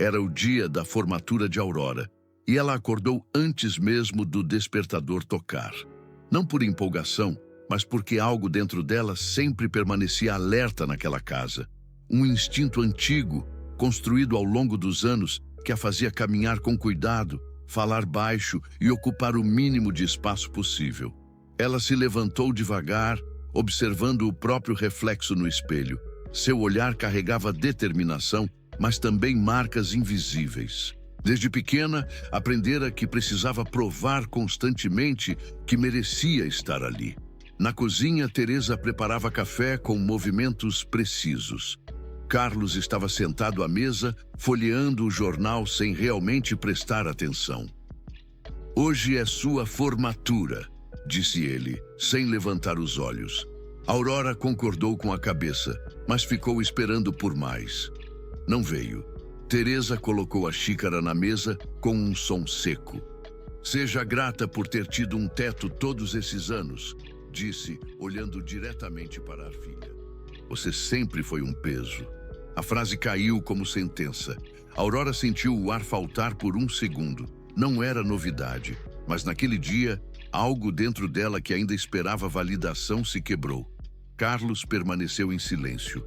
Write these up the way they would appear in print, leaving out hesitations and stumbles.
Era o dia da formatura de Aurora, e ela acordou antes mesmo do despertador tocar. Não por empolgação, mas porque algo dentro dela sempre permanecia alerta naquela casa. Um instinto antigo, construído ao longo dos anos, que a fazia caminhar com cuidado, falar baixo e ocupar o mínimo de espaço possível. Ela se levantou devagar, observando o próprio reflexo no espelho. Seu olhar carregava determinação, mas também marcas invisíveis. Desde pequena, aprendera que precisava provar constantemente que merecia estar ali. Na cozinha, Teresa preparava café com movimentos precisos. Carlos estava sentado à mesa, folheando o jornal sem realmente prestar atenção. "Hoje é sua formatura", disse ele, sem levantar os olhos. Aurora concordou com a cabeça, mas ficou esperando por mais. Não veio. Teresa colocou a xícara na mesa com um som seco. "Seja grata por ter tido um teto todos esses anos", disse, olhando diretamente para a filha. "Você sempre foi um peso." A frase caiu como sentença. Aurora sentiu o ar faltar por um segundo. Não era novidade, mas naquele dia, algo dentro dela que ainda esperava validação se quebrou. Carlos permaneceu em silêncio.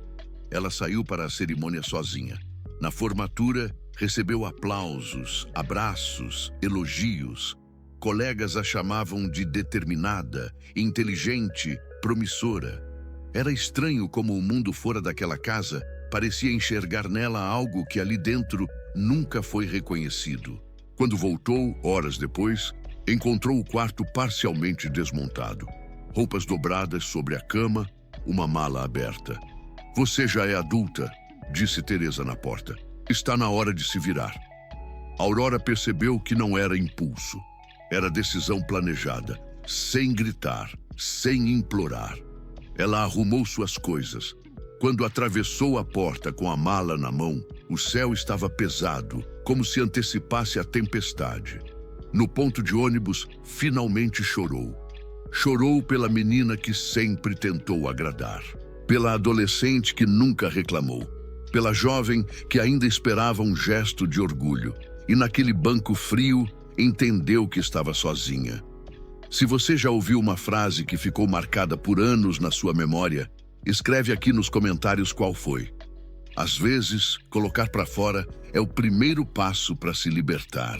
Ela saiu para a cerimônia sozinha. Na formatura, recebeu aplausos, abraços, elogios. Colegas a chamavam de determinada, inteligente, promissora. Era estranho como o mundo fora daquela casa parecia enxergar nela algo que ali dentro nunca foi reconhecido. Quando voltou, horas depois, encontrou o quarto parcialmente desmontado. Roupas dobradas sobre a cama, uma mala aberta. "Você já é adulta", disse Teresa na porta. "Está na hora de se virar." Aurora percebeu que não era impulso. Era decisão planejada, sem gritar, sem implorar. Ela arrumou suas coisas. Quando atravessou a porta com a mala na mão, o céu estava pesado, como se antecipasse a tempestade. No ponto de ônibus, finalmente chorou. Chorou pela menina que sempre tentou agradar, pela adolescente que nunca reclamou, pela jovem que ainda esperava um gesto de orgulho, e naquele banco frio entendeu que estava sozinha. Se você já ouviu uma frase que ficou marcada por anos na sua memória, escreve aqui nos comentários qual foi. Às vezes, colocar para fora é o primeiro passo para se libertar.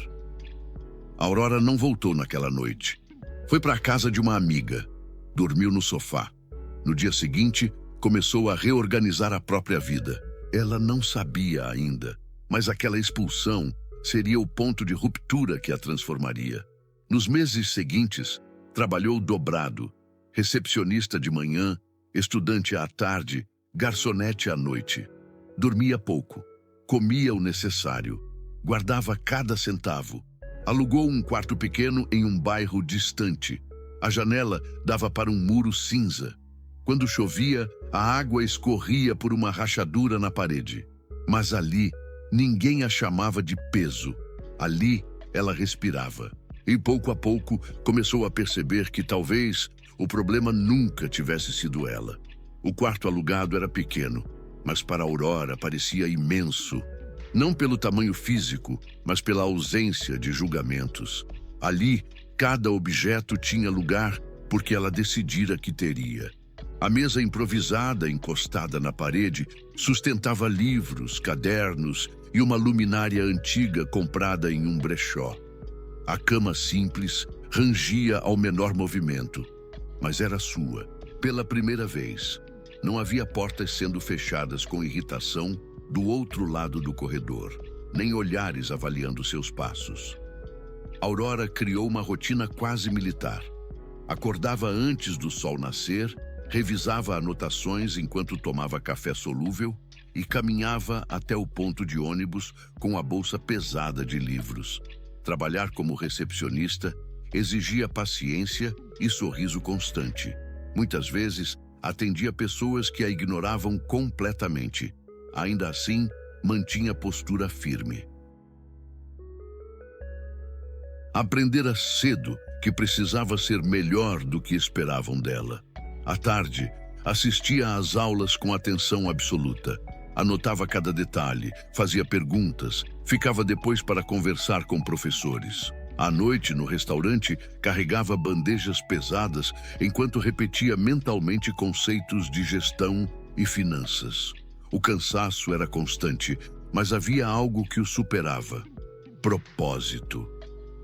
Aurora não voltou naquela noite. Foi para a casa de uma amiga. Dormiu no sofá. No dia seguinte, começou a reorganizar a própria vida. Ela não sabia ainda, mas aquela expulsão seria o ponto de ruptura que a transformaria. Nos meses seguintes, trabalhou dobrado, recepcionista de manhã, estudante à tarde, garçonete à noite. Dormia pouco, comia o necessário, guardava cada centavo. Alugou um quarto pequeno em um bairro distante. A janela dava para um muro cinza. Quando chovia, a água escorria por uma rachadura na parede. Mas ali, ninguém a chamava de peso. Ali, ela respirava. E pouco a pouco, começou a perceber que talvez o problema nunca tivesse sido ela. O quarto alugado era pequeno, mas para Aurora parecia imenso. Não pelo tamanho físico, mas pela ausência de julgamentos. Ali, cada objeto tinha lugar porque ela decidira que teria. A mesa improvisada, encostada na parede, sustentava livros, cadernos e uma luminária antiga comprada em um brechó. A cama simples rangia ao menor movimento, mas era sua, pela primeira vez. Não havia portas sendo fechadas com irritação do outro lado do corredor, nem olhares avaliando seus passos. Aurora criou uma rotina quase militar. Acordava antes do sol nascer, revisava anotações enquanto tomava café solúvel e caminhava até o ponto de ônibus com a bolsa pesada de livros. Trabalhar como recepcionista exigia paciência e sorriso constante. Muitas vezes, atendia pessoas que a ignoravam completamente. Ainda assim, mantinha postura firme. Aprendera cedo que precisava ser melhor do que esperavam dela. À tarde, assistia às aulas com atenção absoluta. Anotava cada detalhe, fazia perguntas, ficava depois para conversar com professores. À noite, no restaurante, carregava bandejas pesadas enquanto repetia mentalmente conceitos de gestão e finanças. O cansaço era constante, mas havia algo que o superava: propósito.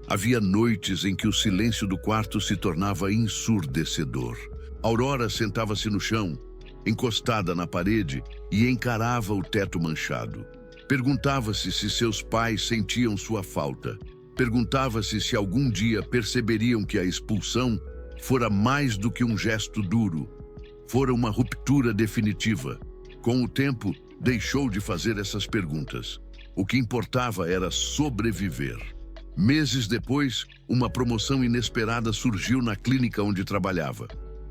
Havia noites em que o silêncio do quarto se tornava ensurdecedor. Aurora sentava-se no chão, encostada na parede, e encarava o teto manchado. Perguntava-se se seus pais sentiam sua falta. Perguntava-se se algum dia perceberiam que a expulsão fora mais do que um gesto duro, fora uma ruptura definitiva. Com o tempo, deixou de fazer essas perguntas. O que importava era sobreviver. Meses depois, uma promoção inesperada surgiu na clínica onde trabalhava.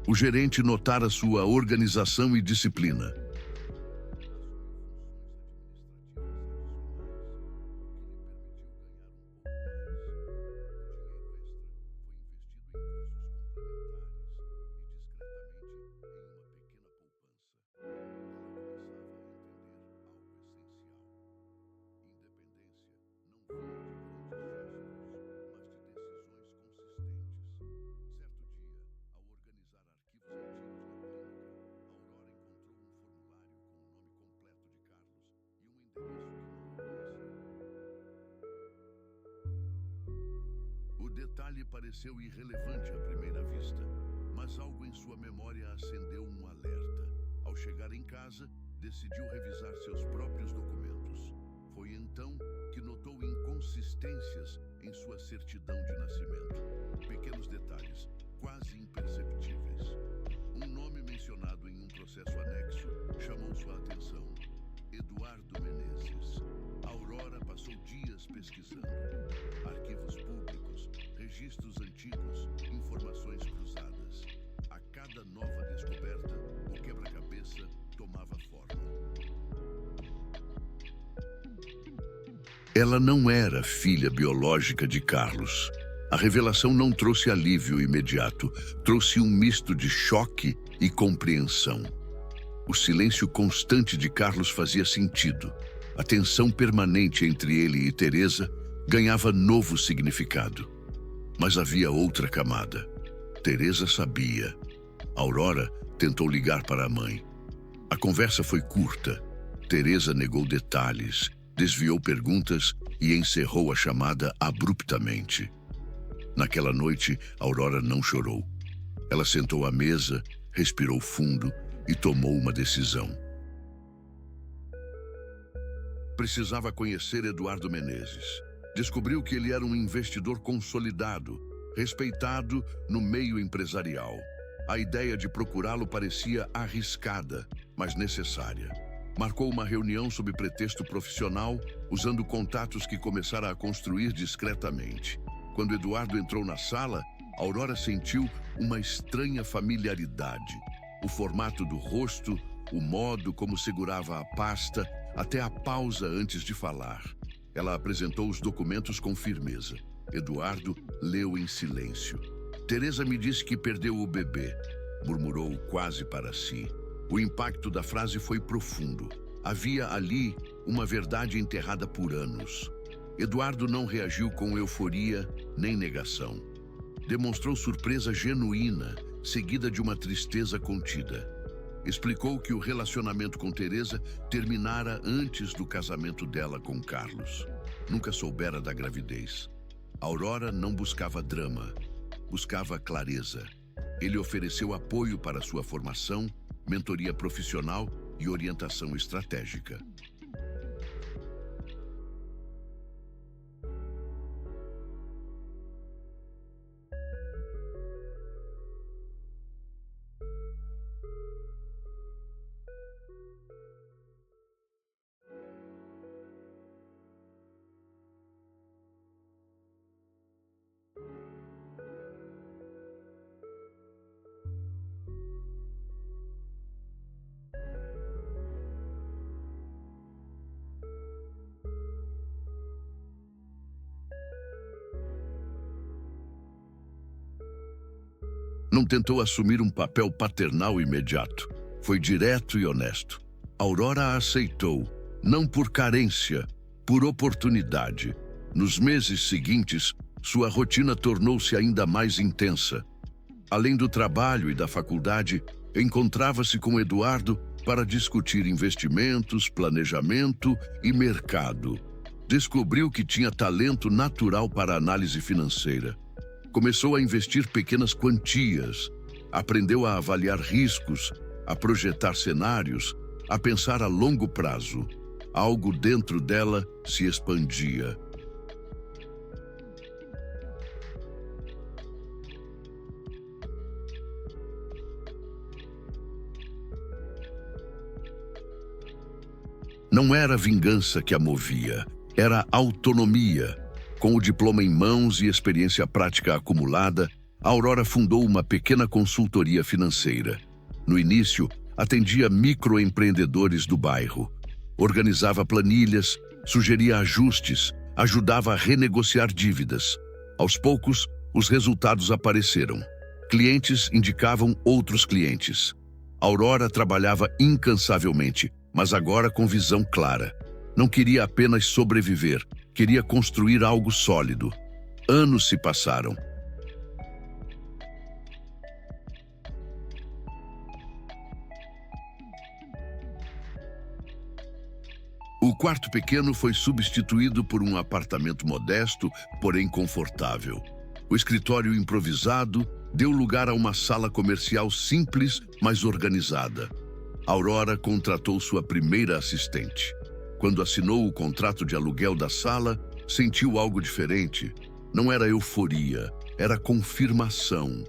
O gerente notara sua organização e disciplina. O detalhe pareceu irrelevante à primeira vista, mas algo em sua memória acendeu um alerta. Ao chegar em casa, decidiu revisar seus próprios documentos. Foi então que notou inconsistências em sua certidão de nascimento. Pequenos detalhes, quase imperceptíveis. Um nome mencionado em um processo anexo chamou sua atenção: Eduardo Menezes. Aurora passou dias pesquisando. Arquivos públicos, registros antigos, informações cruzadas. A cada nova descoberta, o quebra-cabeça tomava forma. Ela não era filha biológica de Carlos. A revelação não trouxe alívio imediato, trouxe um misto de choque e compreensão. O silêncio constante de Carlos fazia sentido. A tensão permanente entre ele e Teresa ganhava novo significado. Mas havia outra camada. Teresa sabia. Aurora tentou ligar para a mãe. A conversa foi curta. Teresa negou detalhes, desviou perguntas e encerrou a chamada abruptamente. Naquela noite, Aurora não chorou. Ela sentou à mesa, respirou fundo e tomou uma decisão. Precisava conhecer Eduardo Menezes. Descobriu que ele era um investidor consolidado, respeitado no meio empresarial. A ideia de procurá-lo parecia arriscada, mas necessária. Marcou uma reunião sob pretexto profissional, usando contatos que começara a construir discretamente. Quando Eduardo entrou na sala, Aurora sentiu uma estranha familiaridade. O formato do rosto, o modo como segurava a pasta, até a pausa antes de falar. Ela apresentou os documentos com firmeza. Eduardo leu em silêncio. Teresa me disse que perdeu o bebê, murmurou quase para si. O impacto da frase foi profundo. Havia ali uma verdade enterrada por anos. Eduardo não reagiu com euforia nem negação. Demonstrou surpresa genuína, seguida de uma tristeza contida. Explicou que o relacionamento com Teresa terminara antes do casamento dela com Carlos. Nunca soubera da gravidez. Aurora não buscava drama, buscava clareza. Ele ofereceu apoio para sua formação, mentoria profissional e orientação estratégica. Não tentou assumir um papel paternal imediato. Foi direto e honesto. Aurora aceitou, não por carência, por oportunidade. Nos meses seguintes, sua rotina tornou-se ainda mais intensa. Além do trabalho e da faculdade, encontrava-se com Eduardo para discutir investimentos, planejamento e mercado. Descobriu que tinha talento natural para análise financeira. Começou a investir pequenas quantias, aprendeu a avaliar riscos, a projetar cenários, a pensar a longo prazo. Algo dentro dela se expandia. Não era a vingança que a movia, era a autonomia. Com o diploma em mãos e experiência prática acumulada, a Aurora fundou uma pequena consultoria financeira. No início, atendia microempreendedores do bairro. Organizava planilhas, sugeria ajustes, ajudava a renegociar dívidas. Aos poucos, os resultados apareceram. Clientes indicavam outros clientes. A Aurora trabalhava incansavelmente, mas agora com visão clara. Não queria apenas sobreviver, queria construir algo sólido. Anos se passaram. O quarto pequeno foi substituído por um apartamento modesto, porém confortável. O escritório improvisado deu lugar a uma sala comercial simples, mas organizada. Aurora contratou sua primeira assistente. Quando assinou o contrato de aluguel da sala, sentiu algo diferente. Não era euforia, era confirmação.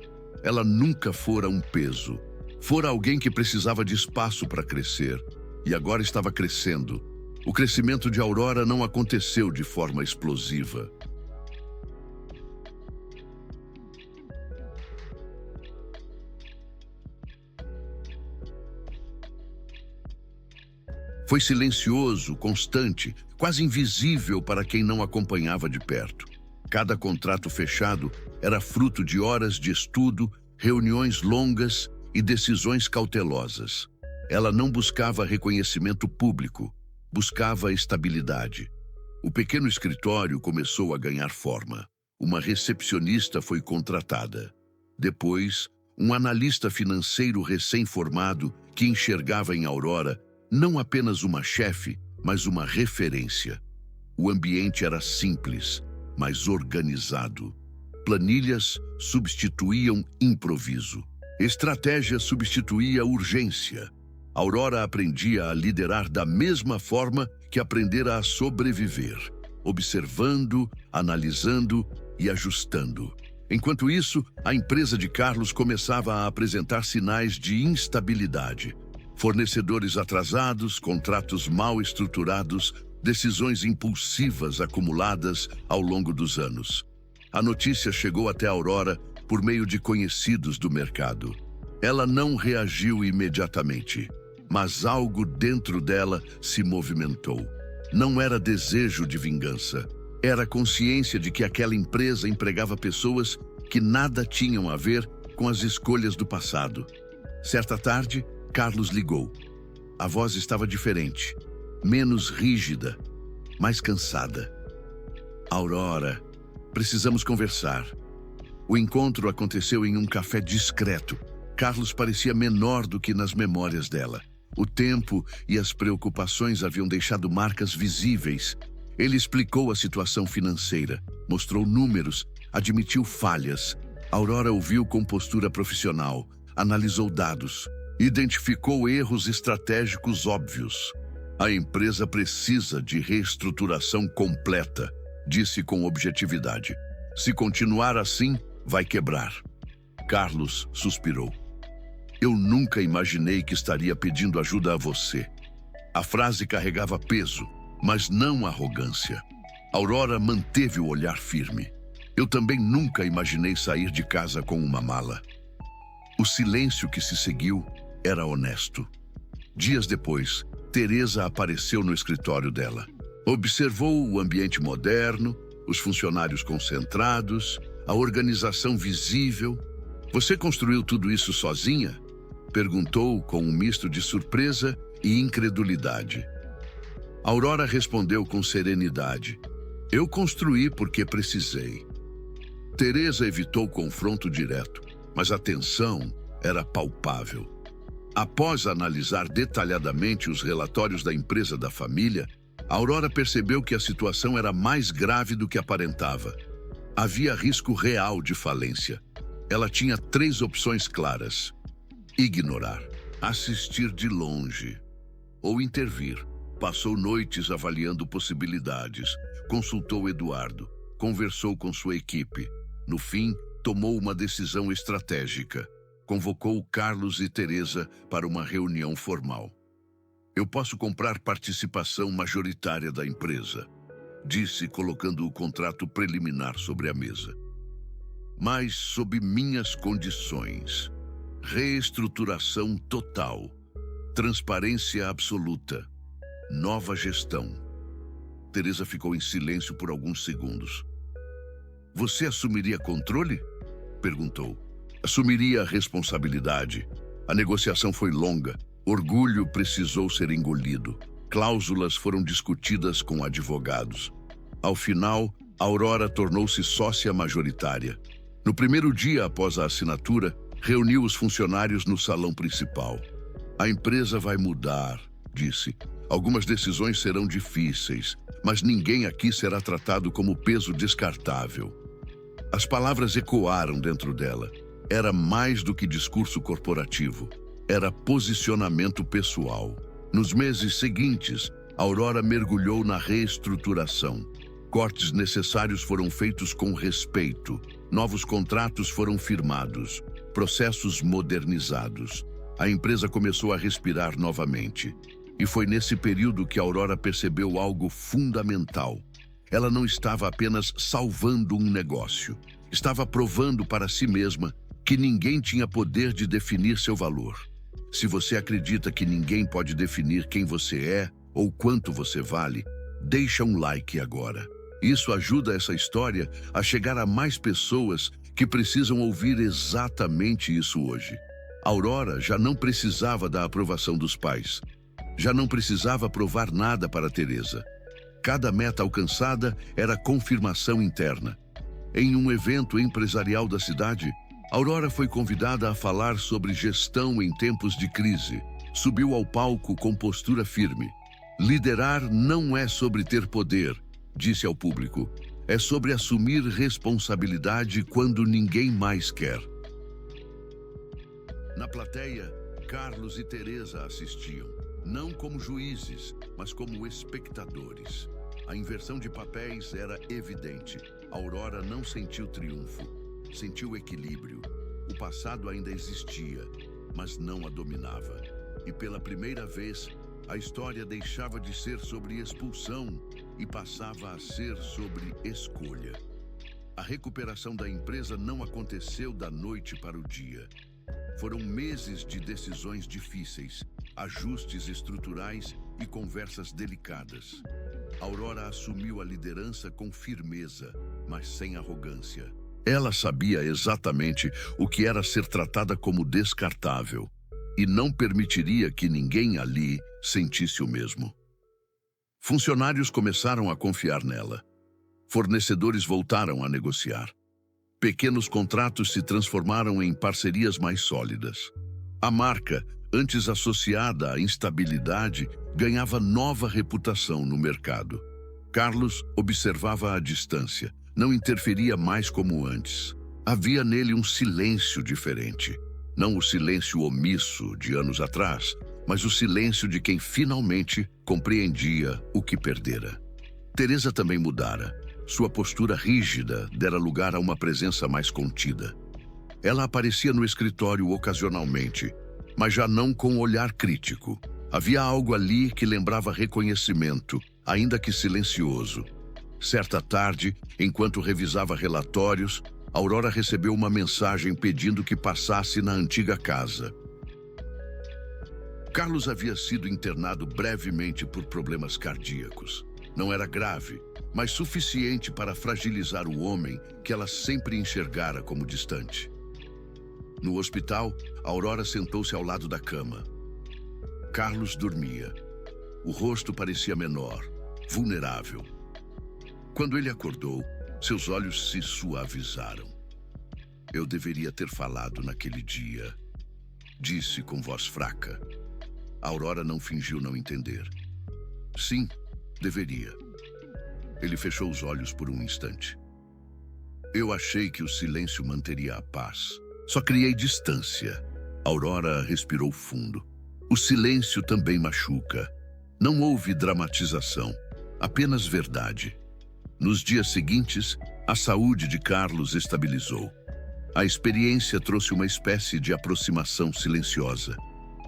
Ela nunca fora um peso. Fora alguém que precisava de espaço para crescer. E agora estava crescendo. O crescimento de Aurora não aconteceu de forma explosiva. Foi silencioso, constante, quase invisível para quem não acompanhava de perto. Cada contrato fechado era fruto de horas de estudo, reuniões longas e decisões cautelosas. Ela não buscava reconhecimento público, buscava estabilidade. O pequeno escritório começou a ganhar forma. Uma recepcionista foi contratada. Depois, um analista financeiro recém-formado que enxergava em Aurora não apenas uma chefe, mas uma referência. O ambiente era simples, mas organizado. Planilhas substituíam improviso. Estratégia substituía urgência. Aurora aprendia a liderar da mesma forma que aprendera a sobreviver, observando, analisando e ajustando. Enquanto isso, a empresa de Carlos começava a apresentar sinais de instabilidade. Fornecedores atrasados, contratos mal estruturados, decisões impulsivas acumuladas ao longo dos anos. A notícia chegou até Aurora por meio de conhecidos do mercado. Ela não reagiu imediatamente, mas algo dentro dela se movimentou. Não era desejo de vingança, era consciência de que aquela empresa empregava pessoas que nada tinham a ver com as escolhas do passado. Certa tarde, Carlos ligou. A voz estava diferente, menos rígida, mais cansada. Aurora, precisamos conversar. O encontro aconteceu em um café discreto. Carlos parecia menor do que nas memórias dela. O tempo e as preocupações haviam deixado marcas visíveis. Ele explicou a situação financeira, mostrou números, admitiu falhas. Aurora ouviu com postura profissional, analisou dados. Identificou erros estratégicos óbvios. A empresa precisa de reestruturação completa, disse com objetividade. Se continuar assim, vai quebrar. Carlos suspirou. Eu nunca imaginei que estaria pedindo ajuda a você. A frase carregava peso, mas não arrogância. Aurora manteve o olhar firme. Eu também nunca imaginei sair de casa com uma mala. O silêncio que se seguiu era honesto. Dias depois, Teresa apareceu no escritório dela. Observou o ambiente moderno, os funcionários concentrados, a organização visível. Você construiu tudo isso sozinha? Perguntou com um misto de surpresa e incredulidade. Aurora respondeu com serenidade: eu construí porque precisei. Teresa evitou confronto direto, mas a tensão era palpável. Após analisar detalhadamente os relatórios da empresa da família, Aurora percebeu que a situação era mais grave do que aparentava. Havia risco real de falência. Ela tinha 3 opções claras: ignorar, assistir de longe ou intervir. Passou noites avaliando possibilidades, consultou Eduardo, conversou com sua equipe. No fim, tomou uma decisão estratégica. Convocou Carlos e Teresa para uma reunião formal. Eu posso comprar participação majoritária da empresa, disse, colocando o contrato preliminar sobre a mesa. Mas sob minhas condições: reestruturação total, transparência absoluta, nova gestão. Teresa ficou em silêncio por alguns segundos. Você assumiria controle? Perguntou. Assumiria a responsabilidade. A negociação foi longa. Orgulho precisou ser engolido. Cláusulas foram discutidas com advogados. Ao final, Aurora tornou-se sócia majoritária. No primeiro dia após a assinatura, reuniu os funcionários no salão principal. A empresa vai mudar, disse. Algumas decisões serão difíceis, mas ninguém aqui será tratado como peso descartável. As palavras ecoaram dentro dela. Era mais do que discurso corporativo. Era posicionamento pessoal. Nos meses seguintes, Aurora mergulhou na reestruturação. Cortes necessários foram feitos com respeito. Novos contratos foram firmados. Processos modernizados. A empresa começou a respirar novamente. E foi nesse período que Aurora percebeu algo fundamental. Ela não estava apenas salvando um negócio. Estava provando para si mesma que ninguém tinha poder de definir seu valor. Se você acredita que ninguém pode definir quem você é ou quanto você vale, deixa um like agora. Isso ajuda essa história a chegar a mais pessoas que precisam ouvir exatamente isso hoje. Aurora já não precisava da aprovação dos pais. Já não precisava provar nada para Teresa. Cada meta alcançada era confirmação interna. Em um evento empresarial da cidade, Aurora foi convidada a falar sobre gestão em tempos de crise. Subiu ao palco com postura firme. Liderar não é sobre ter poder, disse ao público. É sobre assumir responsabilidade quando ninguém mais quer. Na plateia, Carlos e Teresa assistiam, não como juízes, mas como espectadores. A inversão de papéis era evidente. Aurora não sentiu triunfo. Sentiu equilíbrio. O passado ainda existia, mas não a dominava. E pela primeira vez, a história deixava de ser sobre expulsão e passava a ser sobre escolha. A recuperação da empresa não aconteceu da noite para o dia. Foram meses de decisões difíceis, ajustes estruturais e conversas delicadas. Aurora assumiu a liderança com firmeza, mas sem arrogância. Ela sabia exatamente o que era ser tratada como descartável e não permitiria que ninguém ali sentisse o mesmo. Funcionários começaram a confiar nela. Fornecedores voltaram a negociar. Pequenos contratos se transformaram em parcerias mais sólidas. A marca, antes associada à instabilidade, ganhava nova reputação no mercado. Carlos observava à distância. Não interferia mais como antes. Havia nele um silêncio diferente. Não o silêncio omisso de anos atrás, mas o silêncio de quem finalmente compreendia o que perdera. Teresa também mudara. Sua postura rígida dera lugar a uma presença mais contida. Ela aparecia no escritório ocasionalmente, mas já não com olhar crítico. Havia algo ali que lembrava reconhecimento, ainda que silencioso. Certa tarde, enquanto revisava relatórios, Aurora recebeu uma mensagem pedindo que passasse na antiga casa. Carlos havia sido internado brevemente por problemas cardíacos. Não era grave, mas suficiente para fragilizar o homem que ela sempre enxergara como distante. No hospital, Aurora sentou-se ao lado da cama. Carlos dormia. O rosto parecia menor, vulnerável. Quando ele acordou, seus olhos se suavizaram. Eu deveria ter falado naquele dia, disse com voz fraca. Aurora não fingiu não entender. Sim, deveria. Ele fechou os olhos por um instante. Eu achei que o silêncio manteria a paz. Só criei distância. Aurora respirou fundo. O silêncio também machuca. Não houve dramatização, apenas verdade. Nos dias seguintes, a saúde de Carlos estabilizou. A experiência trouxe uma espécie de aproximação silenciosa.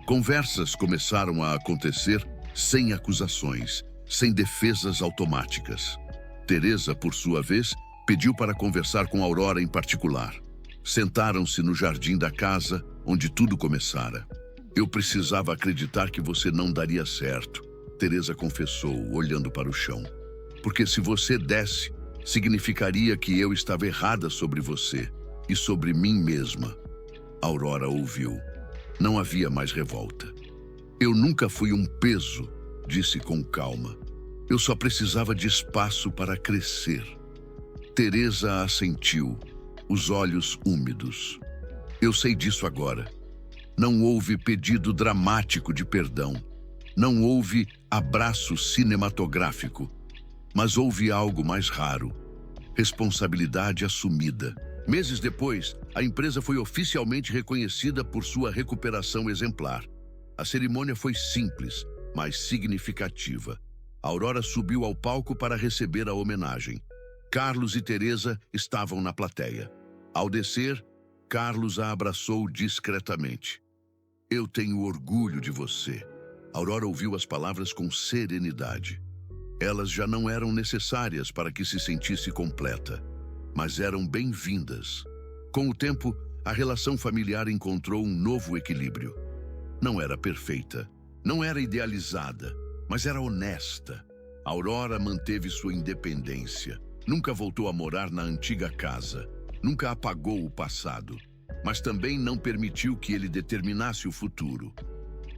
Conversas começaram a acontecer sem acusações, sem defesas automáticas. Teresa, por sua vez, pediu para conversar com Aurora em particular. Sentaram-se no jardim da casa, onde tudo começara. Eu precisava acreditar que você não daria certo, Teresa confessou, olhando para o chão. Porque se você desse, significaria que eu estava errada sobre você e sobre mim mesma. Aurora ouviu. Não havia mais revolta. Eu nunca fui um peso, disse com calma. Eu só precisava de espaço para crescer. Teresa assentiu, os olhos úmidos. Eu sei disso agora. Não houve pedido dramático de perdão. Não houve abraço cinematográfico. Mas houve algo mais raro. Responsabilidade assumida. Meses depois, a empresa foi oficialmente reconhecida por sua recuperação exemplar. A cerimônia foi simples, mas significativa. Aurora subiu ao palco para receber a homenagem. Carlos e Teresa estavam na plateia. Ao descer, Carlos a abraçou discretamente. Eu tenho orgulho de você. Aurora ouviu as palavras com serenidade. Elas já não eram necessárias para que se sentisse completa, mas eram bem-vindas. Com o tempo, a relação familiar encontrou um novo equilíbrio. Não era perfeita, não era idealizada, mas era honesta. Aurora manteve sua independência. Nunca voltou a morar na antiga casa. Nunca apagou o passado, mas também não permitiu que ele determinasse o futuro.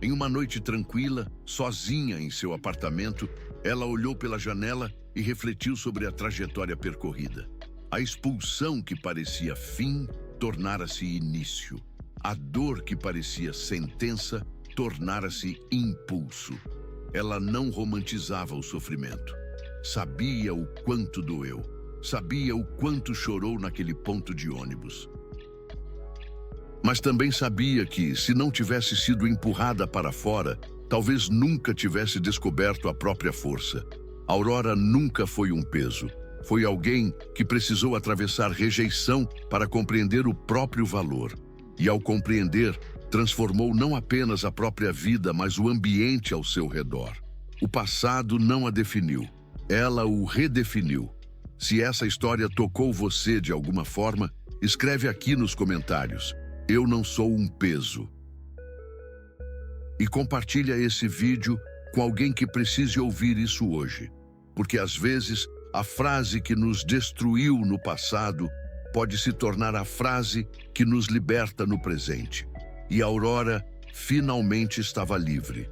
Em uma noite tranquila, sozinha em seu apartamento, ela olhou pela janela e refletiu sobre a trajetória percorrida. A expulsão que parecia fim tornara-se início. A dor que parecia sentença tornara-se impulso. Ela não romantizava o sofrimento. Sabia o quanto doeu. Sabia o quanto chorou naquele ponto de ônibus. Mas também sabia que, se não tivesse sido empurrada para fora, talvez nunca tivesse descoberto a própria força. Aurora nunca foi um peso. Foi alguém que precisou atravessar rejeição para compreender o próprio valor. E ao compreender, transformou não apenas a própria vida, mas o ambiente ao seu redor. O passado não a definiu. Ela o redefiniu. Se essa história tocou você de alguma forma, escreve aqui nos comentários. Eu não sou um peso. E compartilha esse vídeo com alguém que precise ouvir isso hoje. Porque às vezes, a frase que nos destruiu no passado pode se tornar a frase que nos liberta no presente. E Aurora finalmente estava livre.